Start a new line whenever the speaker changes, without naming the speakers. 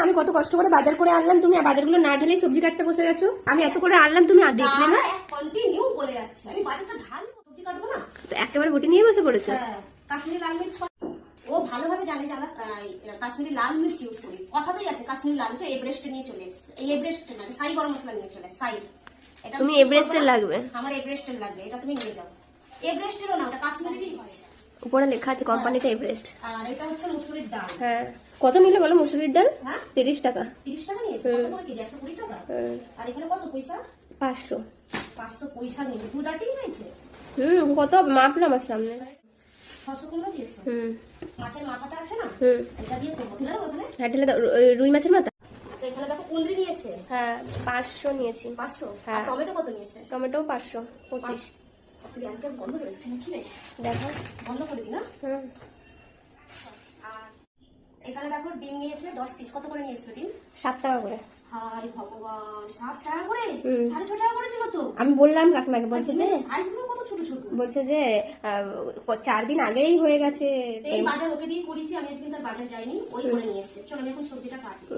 আমি কত কষ্ট করে বাজার করে আনলাম, তুমি বাজারগুলো না ঢেলেই সবজি কাটতে বসে গেছো। আমি এত করে আনলাম, তুমি আর দেখলে না।
কন্টিনিউ বলে যাচ্ছে আমি বাজারটা ঢালবো, সবজি কাটবো না।
তো একেবারে বটি নিয়ে বসে পড়েছো।
হ্যাঁ, কাশ্মীরি লাল মির্চ ও ভালোভাবে জানে যে আমরা কাশ্মীরি লাল মির্চ ইউজ করি। কথাতেই আছে কাশ্মীরি লাল মির্চ এভারেস্টে নিয়ে চলে এসেছে। এই এভারেস্টে না, সাই গরম মশলা নিয়ে চলে সাই। এটা
তুমি এভারেস্টের লাগবে,
আমার এভারেস্টের লাগবে, এটা তুমি নিয়ে যাও। এভারেস্টেরও না, ওটা কাশ্মীরি হয়।
উপরে লেখা আছে কোম্পানিটা এভারেস্ট।
আর এটা হচ্ছে মুসুরির ডাল।
হ্যাঁ, কত নিলে বলো মুসুরির ডাল?
হ্যাঁ
30 টাকা।
30 টাকা নিয়েছে। কত করে কেজি? 120 টাকা। আর এখানে কত পয়সা?
500।
500 পয়সা নিয়েছে। দু ডাটি নিয়েছে।
কত মাপলো আমার সামনে।
615 দিয়েছে। মাছের মাথাটা আছে না, এটা দিয়ে করবো। ঢেলে দাও ওখানে।
হ্যাঁ ঢেলে দাও, রুই মাছের মাথা।
তো এখানে দেখো কুঁদরি নিয়েছে।
হ্যাঁ 500 নিয়েছি।
500।
হ্যাঁ।
আর টমেটো কত নিয়েছে?
টমেটো 525।
গ্যাস গ্যাস বন্ধ করে দিচ্ছে নাকি রে?
দেখো।
বন্ধ করে দি না। আর এখানে দেখো ডিম নিয়েছে 10 পিস। কত করে নিয়েছিল ডিম?
7 টাকা করে।
হাই ভগবান, 7 টাকা করে? 6.5 টাকা করেছিল তো।
আমি বললাম কাকিমাকে, বলছে যে
সাইজগুলো কত ছোট ছোট।
বলছে যে 4 দিন আগেই হয়ে গেছে।
এই বাজার ওকে দিয়ে করেছি আমি, আজকে তার বাজার যাইনি, ওই করে নিয়ে এসেছে। চলো আমি এখন সবজিটা কাটি।